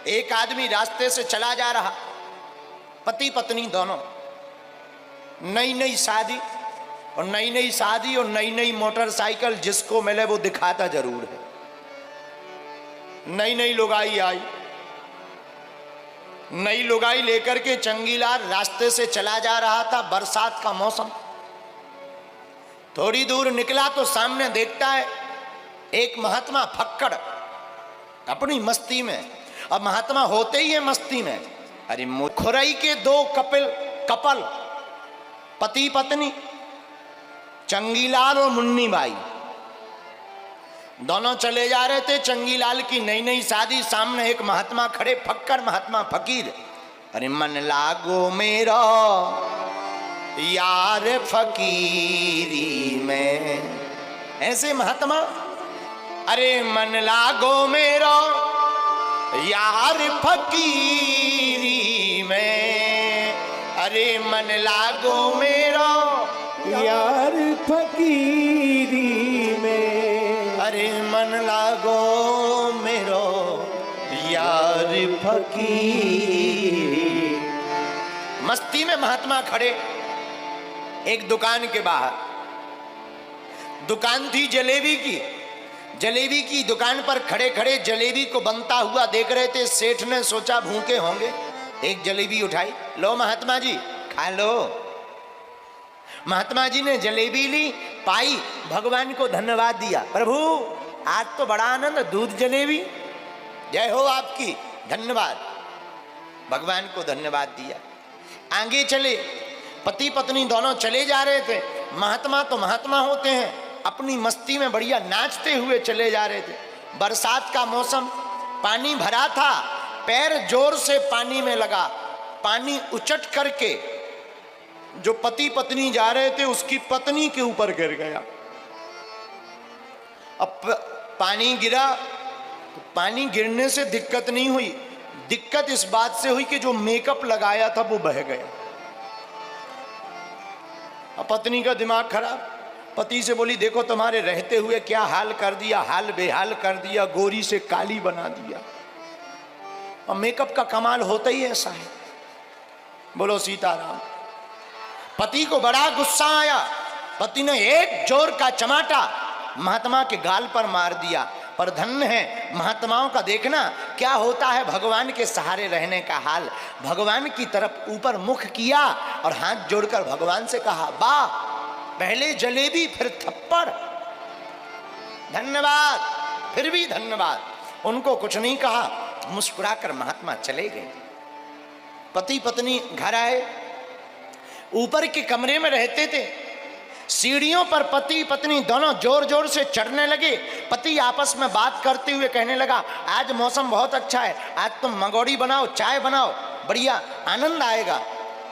एक आदमी रास्ते से चला जा रहा, पति पत्नी दोनों, नई नई शादी और नई नई मोटरसाइकिल, जिसको मिले वो दिखाता जरूर है। नई नई लुगाई आई, नई लुगाई लेकर के चंगीलाल रास्ते से चला जा रहा था। बरसात का मौसम, थोड़ी दूर निकला तो सामने देखता है एक महात्मा फक्कड़ अपनी मस्ती में। अब महात्मा होते ही है मस्ती में। अरे खुरई के दो कपल पति पत्नी, चंगीलाल और मुन्नी बाई, दोनों चले जा रहे थे। चंगीलाल की नई नई शादी, सामने एक महात्मा खड़े, फक्कड़ महात्मा फकीर। अरे मन लागो मेरा यार फकीरी में, ऐसे महात्मा। अरे मन लागो मेरा यार फकीरी में, अरे मन लागो मेरा यार फकीरी में, अरे मन लागो मेरो यार फकीरी। मस्ती में महात्मा खड़े एक दुकान के बाहर। दुकान थी जलेबी की। जलेबी की दुकान पर खड़े खड़े जलेबी को बनता हुआ देख रहे थे। सेठ ने सोचा भूखे होंगे, एक जलेबी उठाई, लो महात्मा जी खा लो। महात्मा जी ने जलेबी ली, पाई, भगवान को धन्यवाद दिया। प्रभु आज तो बड़ा आनंद, दूध जलेबी, जय हो आपकी, धन्यवाद। भगवान को धन्यवाद दिया। आगे चले, पति पत्नी दोनों चले जा रहे थे। महात्मा तो महात्मा होते हैं, अपनी मस्ती में बढ़िया नाचते हुए चले जा रहे थे। बरसात का मौसम, पानी भरा था, पैर जोर से पानी में लगा, पानी उचट करके जो पति पत्नी जा रहे थे उसकी पत्नी के ऊपर गिर गया। अब पानी गिरा तो पानी गिरने से दिक्कत नहीं हुई, दिक्कत इस बात से हुई कि जो मेकअप लगाया था वो बह गया। अब पत्नी का दिमाग खराब, पति से बोली देखो तुम्हारे रहते हुए क्या हाल कर दिया, हाल बेहाल कर दिया, गोरी से काली बना दिया। और मेकअप का कमाल होता ही ऐसा है। बोलो सीताराम। पति को बड़ा गुस्सा आया, पति ने एक जोर का चमाटा महात्मा के गाल पर मार दिया। पर धन्य है महात्माओं का देखना क्या होता है, भगवान के सहारे रहने का हाल। भगवान की तरफ ऊपर मुख किया और हाथ जोड़कर भगवान से कहा, वाह, पहले जलेबी फिर थप्पड़, धन्यवाद, फिर भी धन्यवाद। उनको कुछ नहीं कहा, मुस्कुराकर महात्मा चले गए। पति पत्नी घर आए, ऊपर के कमरे में रहते थे। सीढ़ियों पर पति पत्नी दोनों जोर जोर से चढ़ने लगे। पति आपस में बात करते हुए कहने लगा, आज मौसम बहुत अच्छा है, आज तुम मंगोड़ी बनाओ, चाय बनाओ, बढ़िया आनंद आएगा।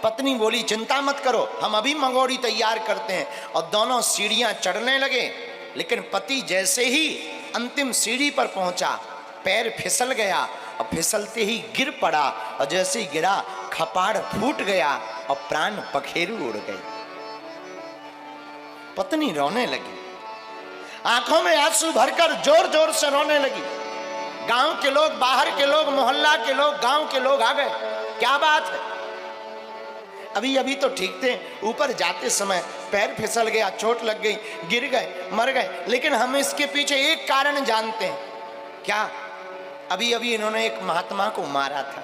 पत्नी बोली, चिंता मत करो, हम अभी मंगोड़ी तैयार करते हैं। और दोनों सीढ़ियां चढ़ने लगे। लेकिन पति जैसे ही अंतिम सीढ़ी पर पहुंचा, पैर फिसल गया और फिसलते ही गिर पड़ा। और जैसे ही गिरा, खपाड़ फूट गया और प्राण पखेरु उड़ गए। पत्नी रोने लगी, आंखों में आंसू भरकर जोर जोर से रोने लगी। गांव के लोग, बाहर के लोग, मोहल्ला के लोग, गांव के लोग आ गए। क्या बात है? अभी अभी तो ठीक थे, ऊपर जाते समय पैर फिसल गया, चोट लग गई, गिर गए, मर गए। लेकिन हम इसके पीछे एक कारण जानते हैं। क्या? अभी अभी इन्होंने एक महात्मा को मारा था,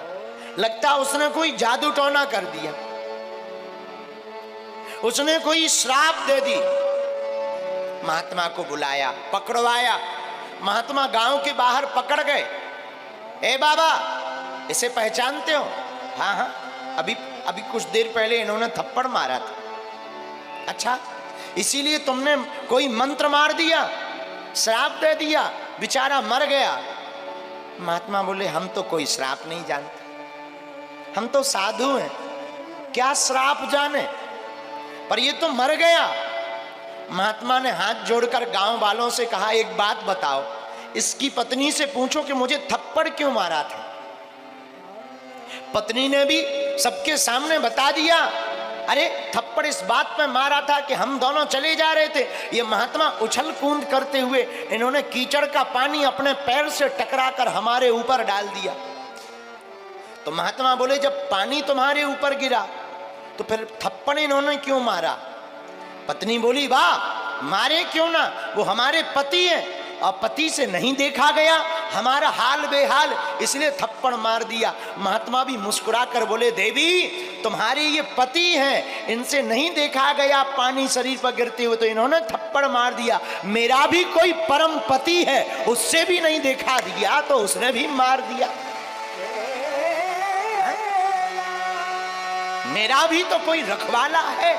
लगता उसने कोई जादू टोना कर दिया, उसने कोई श्राप दे दी। महात्मा को बुलाया, पकड़वाया। महात्मा गांव के बाहर पकड़ गए। ए बाबा, इसे पहचानते हो? हाँ हाँ, अभी कुछ देर पहले इन्होंने थप्पड़ मारा था। अच्छा, इसीलिए तुमने कोई मंत्र मार दिया, श्राप दे दिया, बेचारा मर गया। महात्मा बोले, हम तो कोई श्राप नहीं जानते, हम तो साधु हैं, क्या श्राप जाने, पर ये तो मर गया। महात्मा ने हाथ जोड़कर गांव वालों से कहा, एक बात बताओ, इसकी पत्नी से पूछो कि मुझे थप्पड़ क्यों मारा था। पत्नी ने भी सबके सामने बता दिया, अरे थप्पड़ इस बात में मारा था कि हम दोनों चले जा रहे थे, ये महात्मा उछल कूद करते हुए इन्होंने कीचड़ का पानी अपने पैर से टकराकर हमारे ऊपर डाल दिया। तो महात्मा बोले जब पानी तुम्हारे ऊपर गिरा तो फिर थप्पड़ इन्होंने क्यों मारा? पत्नी बोली वाह, मारे क्यों ना, वो हमारे पति हैं और पति से नहीं देखा गया, हमारा हाल बेहाल, इसलिए थप्पड़ मार दिया। महात्मा भी मुस्कुरा कर बोले देवी तुम्हारे ये पति हैं, इनसे नहीं देखा गया पानी शरीर पर गिरते हुए तो इन्होंने थप्पड़ मार दिया। मेरा भी कोई परम पति है, उससे भी नहीं देखा दिया तो उसने भी मार दिया। मेरा भी तो कोई रखवाला है,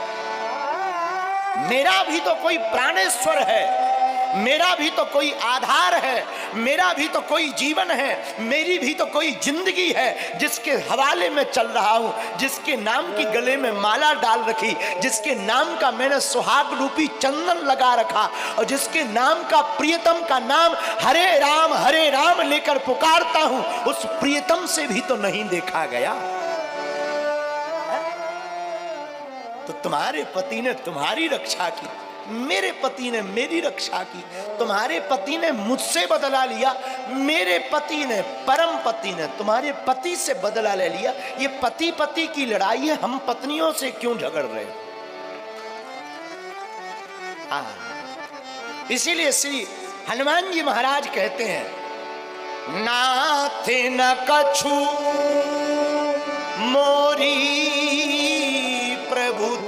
मेरा भी तो कोई प्राणेश्वर है, मेरा भी तो कोई आधार है, मेरा भी तो कोई जीवन है, मेरी भी तो कोई जिंदगी है जिसके हवाले में चल रहा हूं, जिसके नाम की गले में माला डाल रखी, जिसके नाम का मैंने सुहाग रूपी चंदन लगा रखा और जिसके नाम का प्रियतम का नाम हरे राम लेकर पुकारता हूं, उस प्रियतम से भी तो नहीं देखा गया। तो तुम्हारे पति ने तुम्हारी रक्षा की, मेरे पति ने मेरी रक्षा की, तुम्हारे पति ने मुझसे बदला लिया, मेरे पति ने परम पति ने तुम्हारे पति से बदला ले लिया। ये पति पति की लड़ाई है, हम पत्नियों से क्यों झगड़ रहे हैं? इसीलिए श्री हनुमान जी महाराज कहते हैं नाथ न कछु मोरी प्रभुताई,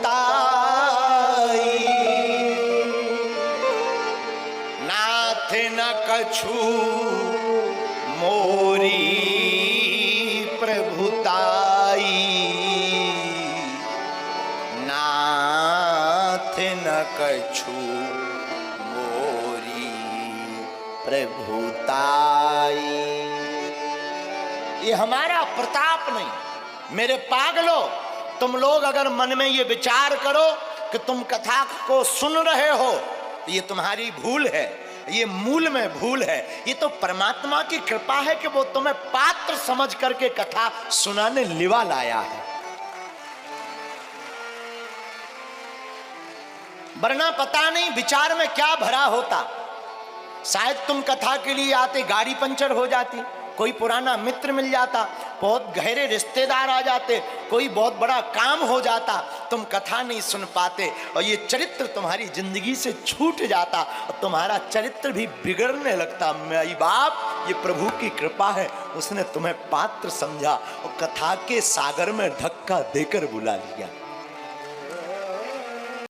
नाथ न कछु मोरी प्रभुताई, नाथ न कछु मोरी प्रभुताई। ये हमारा प्रताप नहीं। मेरे पागलों, तुम लोग अगर मन में ये विचार करो कि तुम कथा को सुन रहे हो, ये तुम्हारी भूल है, ये मूल में भूल है। ये तो परमात्मा की कृपा है कि वो तुम्हें पात्र समझ करके कथा सुनाने लिवा लाया है, वरना पता नहीं विचार में क्या भरा होता। शायद तुम कथा के लिए आते, गाड़ी पंचर हो जाती, कोई पुराना मित्र मिल जाता, बहुत गहरे रिश्तेदार आ जाते, कोई बहुत बड़ा काम हो जाता, तुम कथा नहीं सुन पाते और ये चरित्र तुम्हारी जिंदगी से छूट जाता और तुम्हारा चरित्र भी बिगड़ने लगता। मेरी बाप, ये प्रभु की कृपा है, उसने तुम्हें पात्र समझा और कथा के सागर में धक्का देकर बुला लिया।